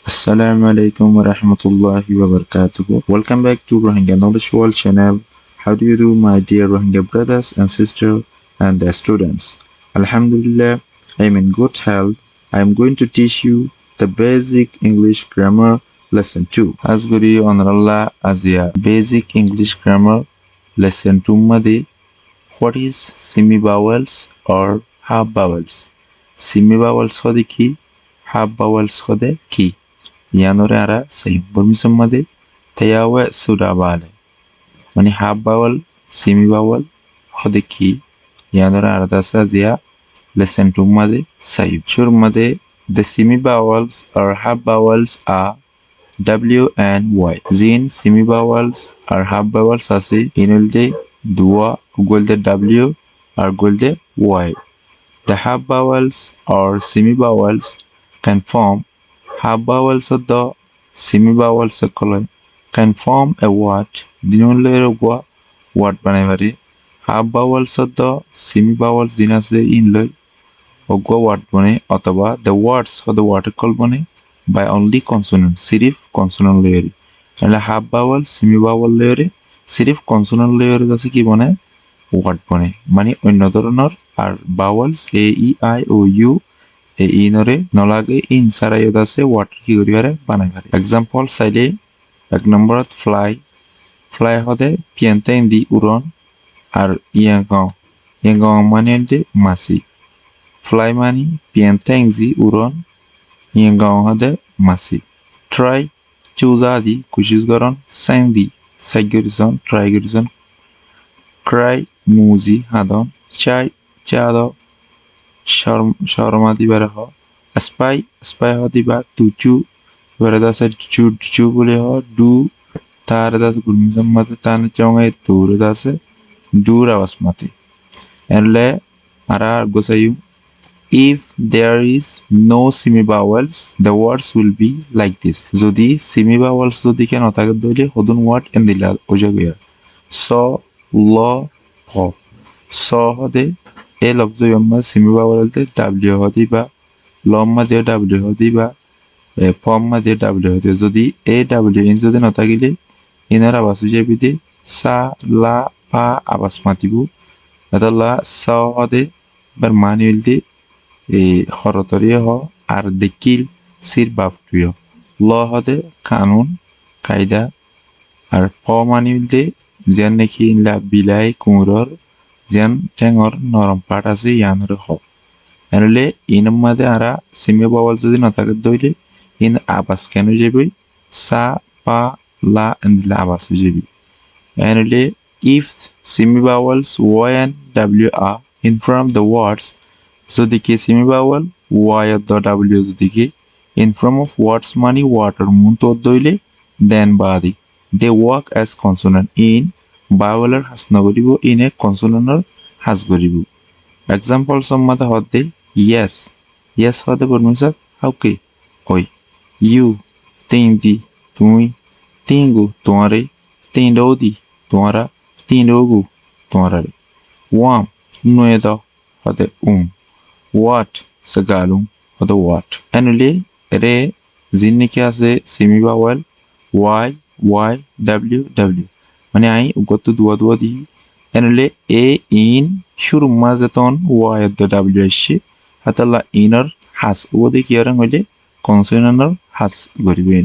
Assalamu alaikum wa rahmatullahi wa barakatuh. Welcome back to Rohingya Knowledge World channel. How do you do, my dear Rohingya brothers and sisters and the students? Alhamdulillah, I am in good health. I am going to teach you the basic English grammar lesson 2. Asguri onrallah azia basic English grammar lesson 2 made what is semi-vowels or half-vowels? Semi-vowels hode ki? Half-vowels hode ki? Yanore ara sahih bermisamade tayawe sudabale mani half vowel semi vowel hode ki yanore ara dasa dia lesson 2 made sahih shur made the semi vowels or half vowels are w and y zin semi vowels or half vowels ase inulde dua golde w or golde y. The half vowels or semi vowels can form half vowels of the semi-vowels can form a word. Dinullerogwa word banebari. Half vowels of the semi-vowels dinase inloi ogwa word bane otoba the words of the article bane by only consonant. Sirif consonant layer. And half vowel semi-vowel layer sirif consonant layer dase ki bane word bane. Mani onno ধরনের আর vowels a e i o u এই ইনরে নলাগে in সারাইয়ত আছে water কি করিবারে বানাই পারে example চাইলে এক নম্বরত fly হদে পিয়েন্তে ইন্দি উড়ন আর ইয়াঙ্গাও মানে হলতে মাছি ফ্লাই মানি পিয়েন্তে ইংজি উড়ন ইয়াঙ্গাও হদে মাছি ট্রাই চুজা দি কুচিস গরন সাইন দি সাইগরিজন ট্রাই গরিজন ক্রাই মুজি হাদন চাই চাদ শর্মা দিবারে হ স্পাই হ দিবা তুচু এবারে দাসে চু বলে হ ডু তার দাসে গুলমিজম মাতে তান চঙ্গাই তোর দাসে ডুর আওয়াজ মাতে এনলে আরা গোসাইউ if there is no semi-vowels the words will be like this যদি semi-vowels যদি কেন থাকে দইলে হদুন ওয়ার্ড এন দিলা ওজাগয়া স ল হ স হদে এই লফজ ইয়ম্মা semi-vowel হতে w হদি বা লম্মা দিয়ে w হদি বা ফম্মা দিয়ে w হদি যদি এ w ইন যদি নথাকিলে ইনার আবাস হয়ে যাবি সা লা পা আবাস মাতিব এতলা স হদে বার মানি হইলতে এই খরতরিয়ে হ আর দেখিল সির বাফটুয় ল হদে কানুন কায়দা আর প মানি হইলতে যেন নাকি ইনলা বিলাই কুমুরর যেন ঠেঙর নরম পাট আছে ইয়ানর হ এনলে ইনম মাদে আরা সিমি বাওয়াল যদি নথাকে দইলে ইন আবাস কেন যাবে সা পা লা এন্দিলে আবাস হয়ে যাবে এনলে if semi vowels y and w are in front of the words যদি কে semi vowel y or the w যদি কে in front of words মানে water মুন তো দইলে then body they work as consonant in vowel has নগরিব in a consonant has গরিব example সম্মাতে হতে yes হতে পড়মিসা হাউকে কই you তিনদি তুমি তিনগু তোমারে তিনডৌদি তোমারা তিনডৌগু তোমারারে warm nuedo হতে what segalum হতে what anule re জিন্নিকে আছে semi vowel y w মানে আই গত দুয়া দি এনলে এ ইন শুরু মাঝেতন y এর w আসছে হাতালা ইনার হাস ও দেখি আর হইলে কনসোনেন্টর হাস গরিবে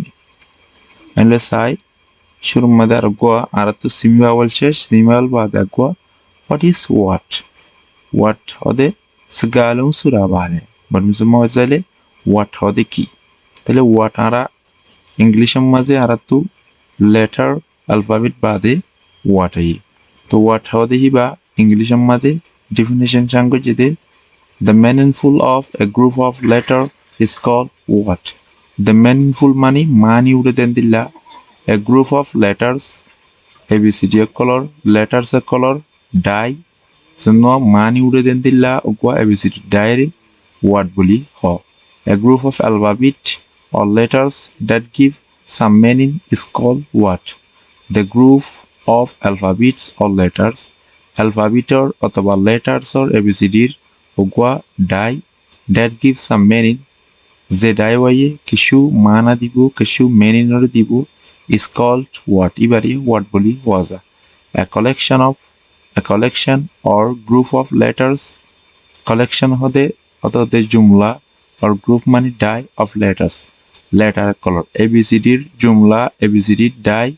এনলে সাই শুরু মাঝে আর গোয়া আর তো সিমি ভাওয়াল শেষ সিমি ভাওয়াল বাদ গোয়া হোয়াট ইজ হোয়াট হদে সগালু সুরা বালে বর্মিস মজালে হোয়াট হদে কি তাহলে হোয়াট আরা ইংলিশের মাঝে আর তো লেটার অ্যালফাবেট বাদে হোয়াট আই তো হোয়াট হদে হিবা ইংলিশের মাঝে definition chango jede the meaningful of a group of letter is called what the meaningful mani ude den dilla a group of letters abcd color letters color die jeno mani ude den dilla ogwa abcd diary what boli ho a group of alphabet or letters that give some meaning is called what the group of alphabets or letters alphabetor অথবা letters or abcd ogwa die that gives some meaning যে ডাইওয়াইয়ে কিছু মানা দিব কিছু মেনিনরে দিব is called what ইবারে what বলি ওয়াজা a collection or group of letters collection হদে অততে জুমলা or group মানে die of letters letter color abcd এর জুমলা abcd die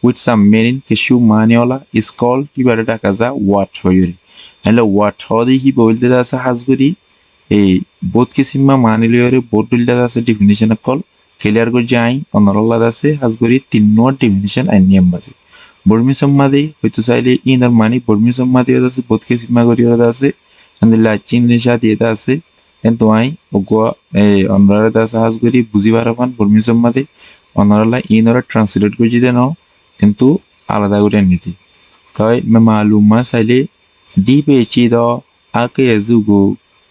with some meaning কিছু মানেওয়ালা is called ইবারে ডাকা যা what হইরে হ্যালো what হদে কি বলতে আছে হাজগুরি এই বোধ কিসিমা মানিলিয়রে বোধ দুইটা আছে ডেফিনিশন কল ক্লিয়ার করে যাই অনরলাদ আছে হাজগুরি তিন নোট ডেফিনিশন আইন নিয়ম বাজে বর্মি সম্মাদি হয়তো চাইলে ইনার মানি বর্মি সম্মাদি আছে বোধ কিসিমা করিয়র আছে আন্দিলা চিন নিশা দিয়ে আছে কিন্তু আই ওগো এই অনরাদ আছে হাজগুরি বুঝি পারবান বর্মি সম্মাদি অনরলা ইনরে ট্রান্সলেট করে দিতে নাও কিন্তু আলাদা করে নিতে তাই মালুমা চাইলে ডি পেচিদো আকে এজুগো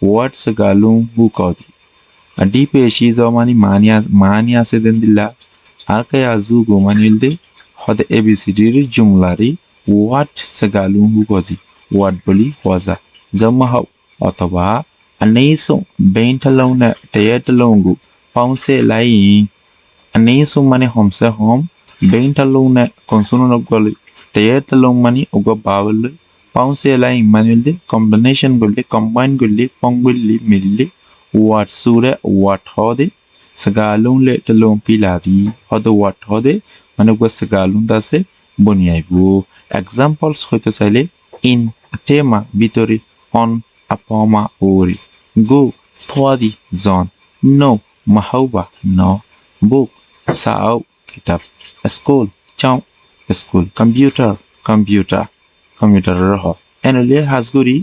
what segalung bukodi adi peshi zo mani ase den dilla ake azugo manilde hode abcd ri jumlari what segalung bukodi what boli waza jama haw অথবা aneiso beintalona teyatalongu pause lai aneiso mane homse hom beintalona konsono goli teyatalong mani ogo bawel Pounce line manually combination gulli combine gulli pongulli milli what sure what hode sagalung le talong piladi hode what hode manugwa sagalung dase boniaibu examples hoito saile in tema bitori on apoma ori go thwadi zon no mahauba no book sao kitab school chau school computer কম্পিউটারের এনলে হাজগুড়ি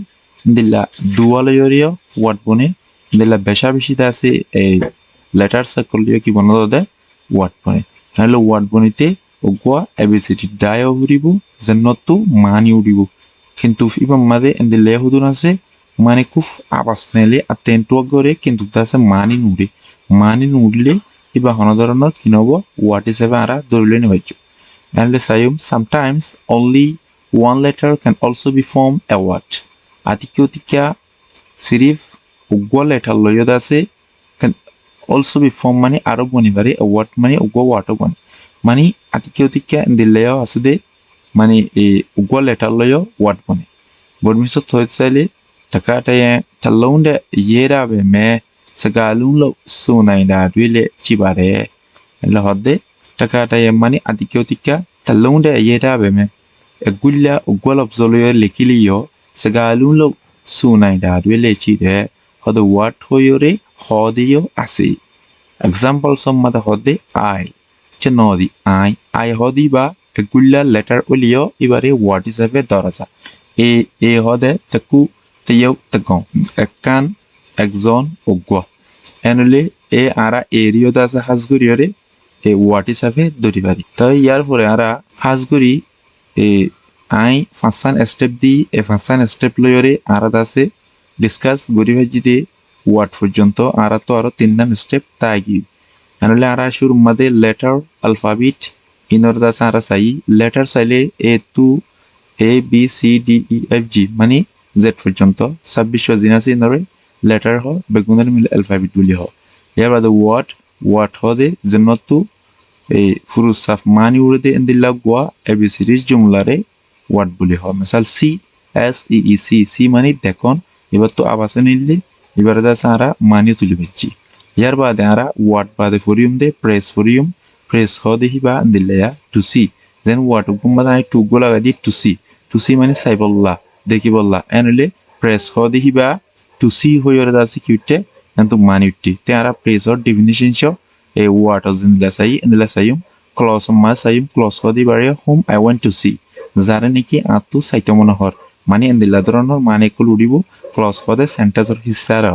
দিলা দুয়ালয়রিও word বনে দিলা বেশা বেশিতে আছে এই letter সকলিও কি বন্ধ দে word বনে হ্যালো ওয়ার্ড বনিতে ওগুয়া এবিসিডি ডায়ও উড়িব যেনতো মানি উড়িব কিন্তু ইবাম মাদে দিলে হুদুন আছে মানে খুব আবাস নেলে আতেন্টু করে কিন্তু তাছে মানি নুড়লে ইবা হন ধরনের কি নব ওয়ার্ড হিসেবে আরা ধরলে নিবাইছো এনলে Saim sometimes only one letter can also be formed a word. Adikyotika sirif ugwa letter loyod ase can also be formed mani aro bonibare a word mani ugwa word bon. Mani adikyotika in the layer ase de mani e ugwa letter loyo word bone. Bodmiso thoit sale takata ye talonde yera be me sagalun lo sunai da dwile chibare. La hodde takata ye mani adikyotika talonde yera be me Egulla ugwal obzoloyo lekiliyo segalunlo sunai dadwe chide hodo what hoyore hodiyo ase examples of mother hode I chenodi I hodi ba egulla letter oliyo ibare what is ave dorasa e hode taku tayo tagon ekan exon ugwa enle e ara area dasa hasguriyore e what is ave doribari taই ইয়ার পরে ara hasguri I function step দি এ function step লয়রে আরাদা আছে discuss গরিভাজিতে word পর্যন্ত আরা তো আরো তিনদান step তাগি আনলে আরা শুরু মধ্যে লেটার অ্যালফাবেট ইনর দাস আরা সাই লেটার সাইলে A to A B C D E F G মানে জেড পর্যন্ত 26 জিনাসি ইনরে লেটার হ বেগুনের মিলে অ্যালফাবেট বলি হ ইয়ার বাদে ওয়ার্ড হদে জেনতু এই ফুরুস সাফ মানি উড়ে এন্দিল্লা গোয়া এবিসিডির জুমলারে ওয়ার্ড বলি হয় মিসাল C S E E C মানে দেখুন এবার তো আবাসে নিলে এবারে দাস আরা মানি তুলি বেচছি ইয়ার বাদে আরা ওয়ার্ড বাদে ফরিউম দে প্রেস হ দেখি বা দিল্লা টু সি দেন ওয়ার্ড গুম্বা আই টু গো লাগা দি টু সি মানে সাইবল্লা দেখি বললা এনলে প্রেস হ দেখি বা টু সি হইরে দাস কিউটে কিন্তু মানি উঠি তে আরা প্রেস অর definition show a word of in the sayum close ma sayum close hodi bare whom I want to see jare niki atu saito monohor mane in the ladronor mane kul udibu close hode sentence or hissara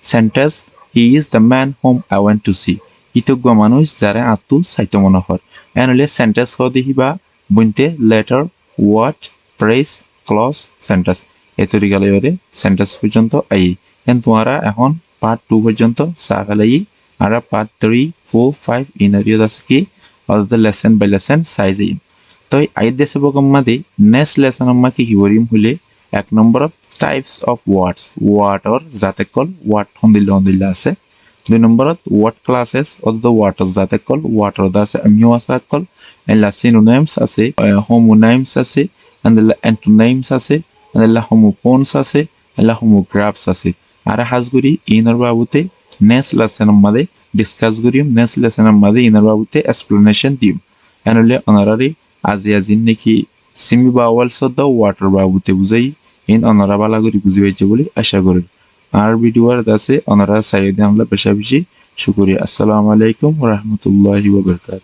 sentence he is the man whom I want to see itogwa manush jare atu saito monohor enle sentence hodi hiba bunte letter word phrase clause sentence etori galeyore sentence পর্যন্ত I N তোমারা এখন part 2 পর্যন্ত সাগালাই আর part 3 4 5 ইনারিও আছে কি অর্থাৎ lesson by lesson size তো আই দেশে বকম্মাদি নেক্সট লেসন আম্মা কি কিবরিম হলে এক number of types of words word or জাতে কল ওয়ার্ড হন্দিল্লা আছে 2 নম্বৰত what classes of the water যাতে কল water দা আছে আমিও আছে কল এলা synonyms আছে homonyms আছে and এলা antonyms আছে and এলা homophones আছে এলা homographs আছে আর হাজগুড়ি ইনর বাবুতে নেক্সট লেসন মাদে ডিসকাস করিম নেক্সট লেসন মাদে ইনর বাবুতে এক্সপ্লেনেশন দিম এনলে অনারারি আজিন নাকি সেমি বাওয়েলস অফ দ্য ওয়াটার বাবুতে বুঝাই ইন অনারা বালা করে বুঝি পাইছে বলে আশা করি আর ভিডিওর আছে অনারা সাইডে আমরা বেশি বেশি শুকরিয়া আসসালামু আলাইকুম ওয়া রাহমাতুল্লাহি ওয়া বারাকাতুহু